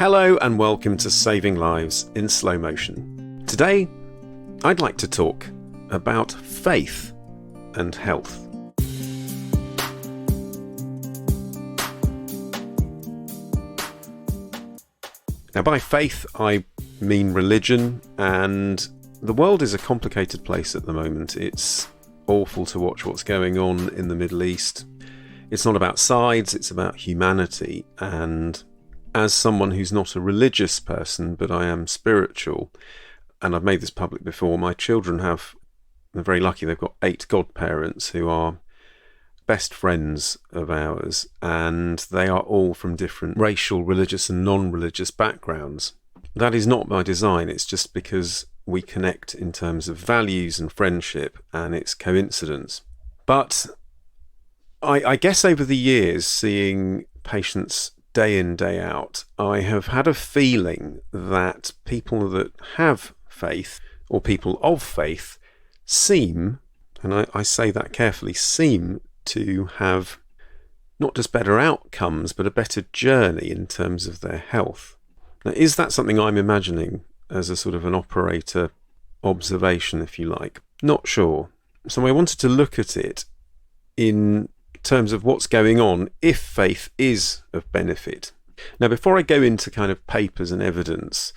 Hello and welcome to Saving Lives in Slow Motion. Today, I'd like to talk about faith and health. Now, by faith, I mean religion, and the world is a complicated place at the moment. It's awful to watch what's going on in the Middle East. It's not about sides, it's about humanity, and as someone who's not a religious person, but I am spiritual, and I've made this public before, my children they're very lucky, they've got 8 godparents who are best friends of ours, and they are all from different racial, religious and non-religious backgrounds. That is not by design, it's just because we connect in terms of values and friendship, and it's coincidence. But I guess over the years, seeing patients day in, day out, I have had a feeling that people that have faith, or people of faith, seem, and I say that carefully, seem to have not just better outcomes, but a better journey in terms of their health. Now, is that something I'm imagining as a sort of an operator observation, if you like? Not sure. So I wanted to look at it in terms of what's going on if faith is of benefit. Now, before I go into kind of papers and evidence,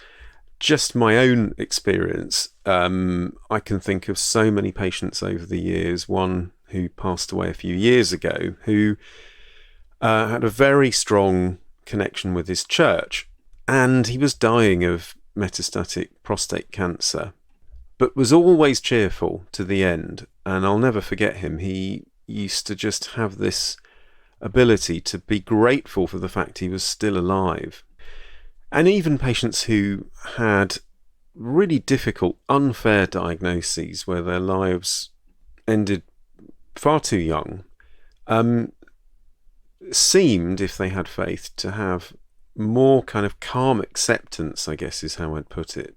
just my own experience, I can think of so many patients over the years, one who passed away a few years ago, who had a very strong connection with his church, and he was dying of metastatic prostate cancer, but was always cheerful to the end. And I'll never forget him. He used to just have this ability to be grateful for the fact he was still alive. And even patients who had really difficult, unfair diagnoses where their lives ended far too young, seemed, if they had faith, to have more kind of calm acceptance, I guess is how I'd put it.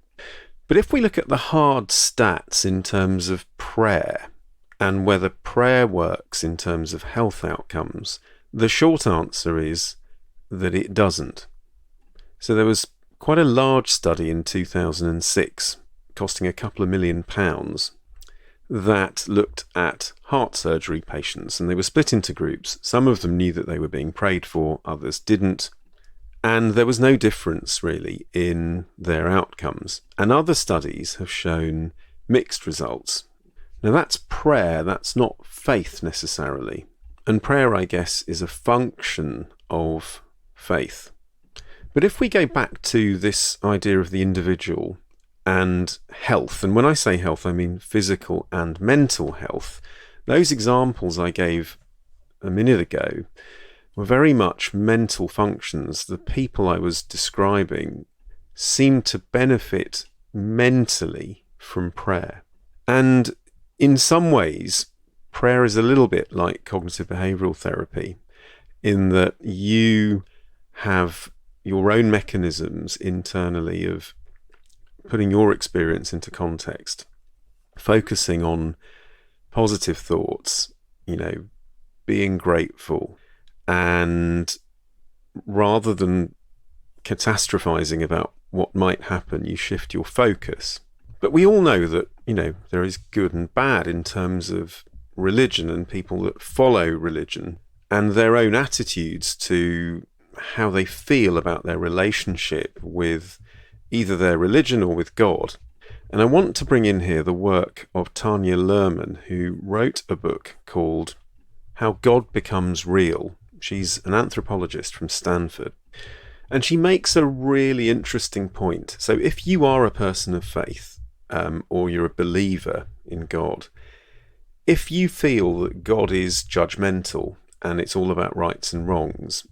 But if we look at the hard stats in terms of prayer, and whether prayer works in terms of health outcomes, the short answer is that it doesn't. So there was quite a large study in 2006, costing a couple of £1 million, that looked at heart surgery patients, and they were split into groups. Some of them knew that they were being prayed for, others didn't, and there was no difference really in their outcomes. And other studies have shown mixed results. Now that's prayer, that's not faith necessarily. And prayer, I guess, is a function of faith. But if we go back to this idea of the individual and health, and when I say health, I mean physical and mental health, those examples I gave a minute ago were very much mental functions. The people I was describing seemed to benefit mentally from prayer. And in some ways, prayer is a little bit like cognitive behavioural therapy, in that you have your own mechanisms internally of putting your experience into context, focusing on positive thoughts, being grateful, and rather than catastrophizing about what might happen, you shift your focus. But we all know that, there is good and bad in terms of religion and people that follow religion and their own attitudes to how they feel about their relationship with either their religion or with God. And I want to bring in here the work of Tanya Luhrmann, who wrote a book called How God Becomes Real. She's an anthropologist from Stanford. And she makes a really interesting point. So if you are a person of faith, or you're a believer in God, if you feel that God is judgmental and it's all about rights and wrongs,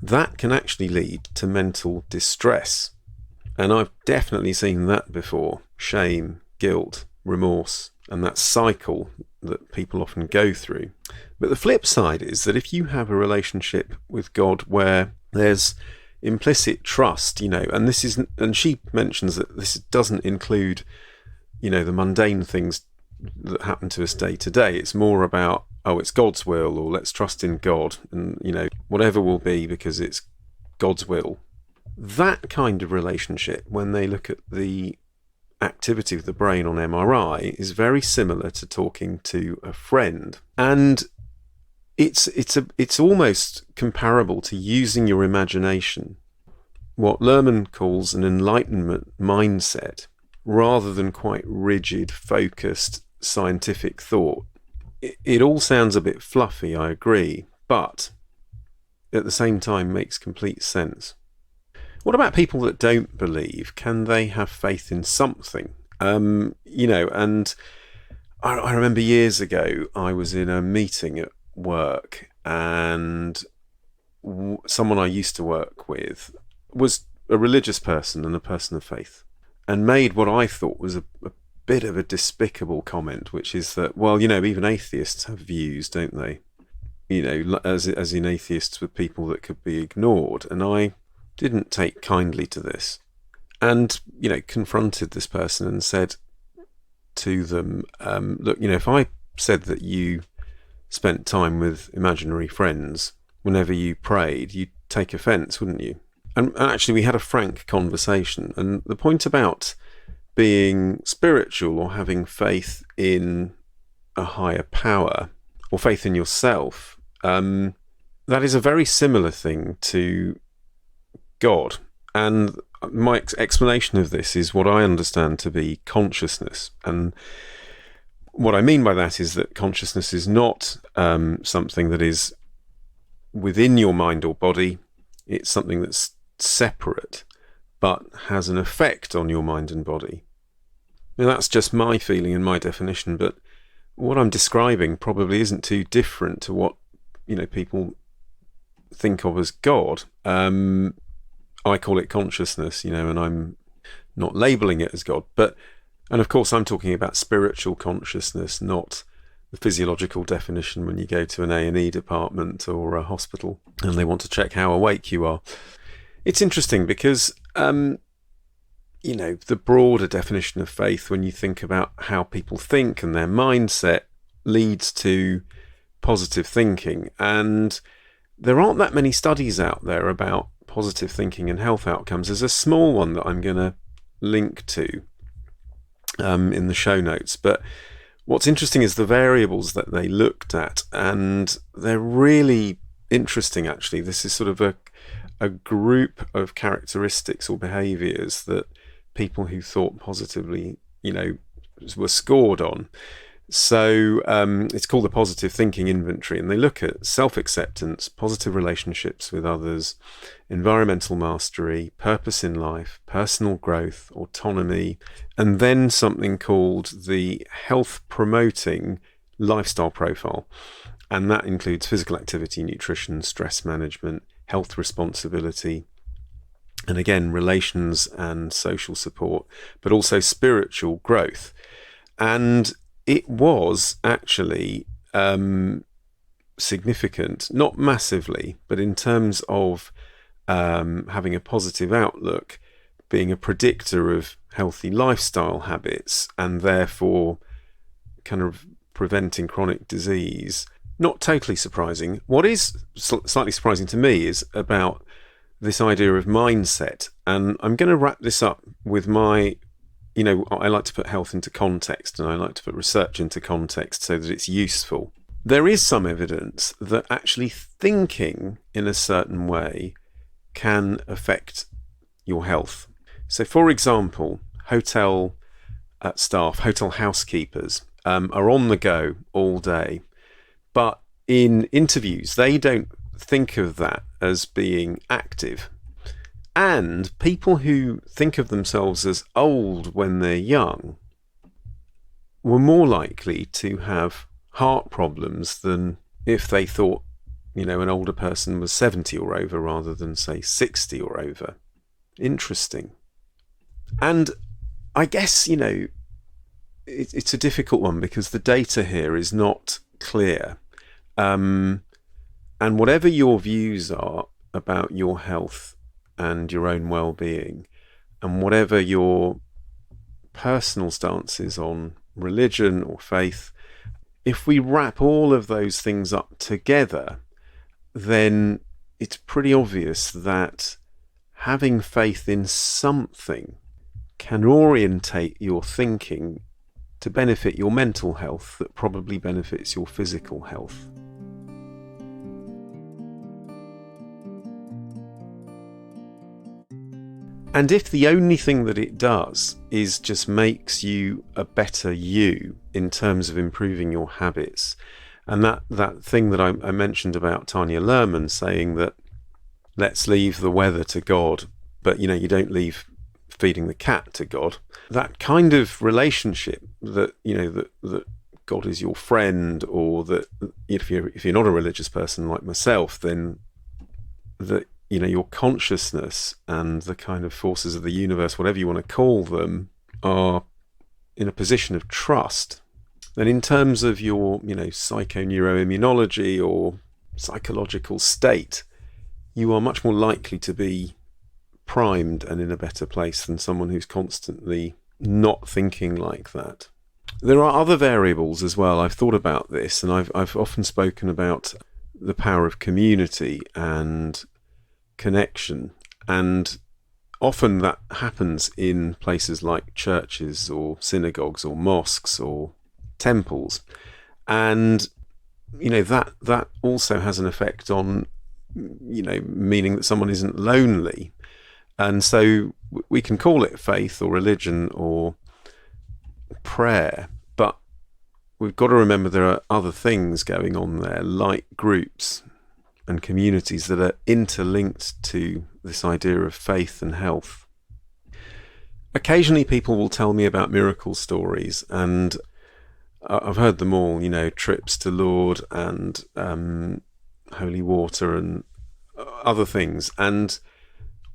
that can actually lead to mental distress. And I've definitely seen that before. Shame, guilt, remorse, and that cycle that people often go through. But the flip side is that if you have a relationship with God where there's implicit trust, and she mentions that this doesn't include, the mundane things that happen to us day to day. It's more about, it's God's will, or let's trust in God, and, whatever will be because it's God's will. that kind of relationship, when they look at the activity of the brain on MRI, is very similar to talking to a friend. And it's almost comparable to using your imagination, what Luhrmann calls an enlightenment mindset, rather than quite rigid, focused scientific thought. It all sounds a bit fluffy, I agree, but at the same time makes complete sense. What about people that don't believe? Can they have faith in something? And I remember years ago, I was in a meeting at work, and someone I used to work with was a religious person and a person of faith, and made what I thought was a bit of a despicable comment, which is that, well, even atheists have views, don't they? As in atheists were people that could be ignored. And I didn't take kindly to this, and confronted this person and said to them, look, if I said that you spent time with imaginary friends whenever you prayed, you'd take offence, wouldn't you? And actually we had a frank conversation, and the point about being spiritual or having faith in a higher power or faith in yourself, that is a very similar thing to God. And my explanation of this is what I understand to be consciousness. And what I mean by that is that consciousness is not something that is within your mind or body. It's something that's separate, but has an effect on your mind and body. Now, that's just my feeling and my definition, but what I'm describing probably isn't too different to what people think of as God. I call it consciousness, and I'm not labeling it as God. And of course, I'm talking about spiritual consciousness, not the physiological definition when you go to an A&E department or a hospital and they want to check how awake you are. It's interesting because, the broader definition of faith, when you think about how people think and their mindset, leads to positive thinking. And there aren't that many studies out there about positive thinking and health outcomes. There's a small one that I'm going to link to in the show notes. But what's interesting is the variables that they looked at, and they're really interesting, actually. This is sort of a group of characteristics or behaviours that people who thought positively, were scored on. So it's called the Positive Thinking Inventory, and they look at self-acceptance, positive relationships with others, environmental mastery, purpose in life, personal growth, autonomy, and then something called the health-promoting lifestyle profile. And that includes physical activity, nutrition, stress management, health responsibility, and again, relations and social support, but also spiritual growth. And it was actually significant, not massively, but in terms of having a positive outlook, being a predictor of healthy lifestyle habits, and therefore kind of preventing chronic disease. Not totally surprising. What is slightly surprising to me is about this idea of mindset. And I'm going to wrap this up with my, I like to put health into context, and I like to put research into context so that it's useful. There is some evidence that actually thinking in a certain way can affect your health. So, for example, hotel staff, hotel housekeepers are on the go all day. But in interviews, they don't think of that as being active. And people who think of themselves as old when they're young were more likely to have heart problems than if they thought, an older person was 70 or over rather than, say, 60 or over. Interesting. And I guess, it's a difficult one because the data here is not clear. And whatever your views are about your health and your own well-being, and whatever your personal stance is on religion or faith, if we wrap all of those things up together, then it's pretty obvious that having faith in something can orientate your thinking to benefit your mental health that probably benefits your physical health. And if the only thing that it does is just makes you a better you in terms of improving your habits, and that thing that I mentioned about Tanya Luhrmann saying that let's leave the weather to God, but you don't leave feeding the cat to God, that kind of relationship that that God is your friend, or that if you're not a religious person like myself, then that your consciousness and the kind of forces of the universe, whatever you want to call them, are in a position of trust. Then in terms of your, psychoneuroimmunology or psychological state, you are much more likely to be primed and in a better place than someone who's constantly not thinking like that. There are other variables as well. I've thought about this, and I've often spoken about the power of community and connection, and often that happens in places like churches or synagogues or mosques or temples, and that also has an effect on meaning that someone isn't lonely. And so we can call it faith or religion or prayer, but we've got to remember there are other things going on there, like groups and communities that are interlinked to this idea of faith and health. Occasionally people will tell me about miracle stories, and I've heard them all, trips to Lourdes and holy water and other things. And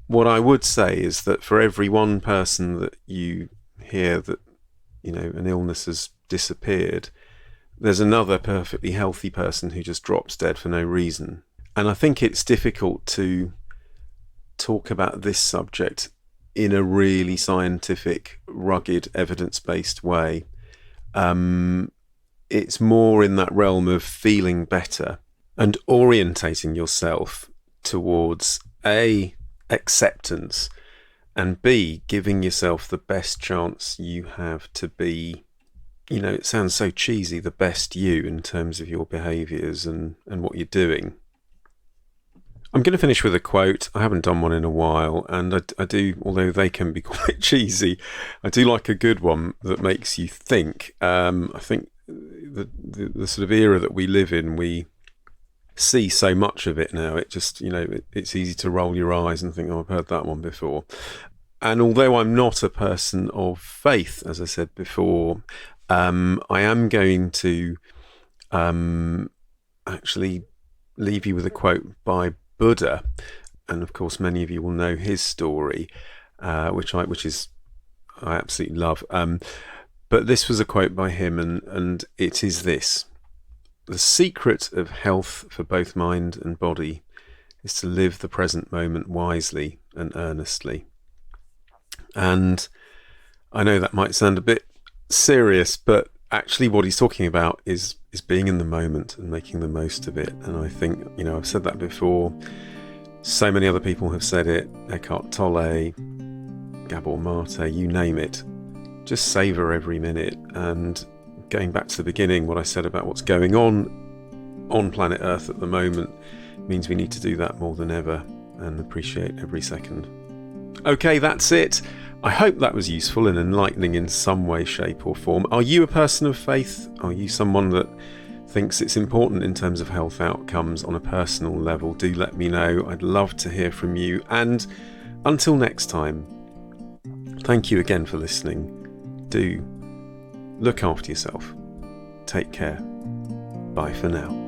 what I would say is that for every one person that you hear that, an illness has disappeared, there's another perfectly healthy person who just drops dead for no reason. And I think it's difficult to talk about this subject in a really scientific, rugged, evidence-based way. It's more in that realm of feeling better and orientating yourself towards A, acceptance, and B, giving yourself the best chance you have to be, it sounds so cheesy, the best you in terms of your behaviours and what you're doing. I'm going to finish with a quote. I haven't done one in a while, and I do, although they can be quite cheesy, I do like a good one that makes you think. I think the sort of era that we live in, we see so much of it now. It just, it's easy to roll your eyes and think, oh, I've heard that one before. And although I'm not a person of faith, as I said before, I am going to actually leave you with a quote by Buddha, and of course many of you will know his story, which I absolutely love. But this was a quote by him, and it is this: "The secret of health for both mind and body is to live the present moment wisely and earnestly." And I know that might sound a bit serious, but actually what he's talking about is being in the moment and making the most of it. And I think, I've said that before. So many other people have said it. Eckhart Tolle, Gabor Mate, you name it. Just savor every minute. And going back to the beginning, what I said about what's going on planet Earth at the moment means we need to do that more than ever and appreciate every second. Okay, that's it. I hope that was useful and enlightening in some way, shape or form. Are you a person of faith? Are you someone that thinks it's important in terms of health outcomes on a personal level? Do let me know. I'd love to hear from you. And until next time, thank you again for listening. Do look after yourself. Take care. Bye for now.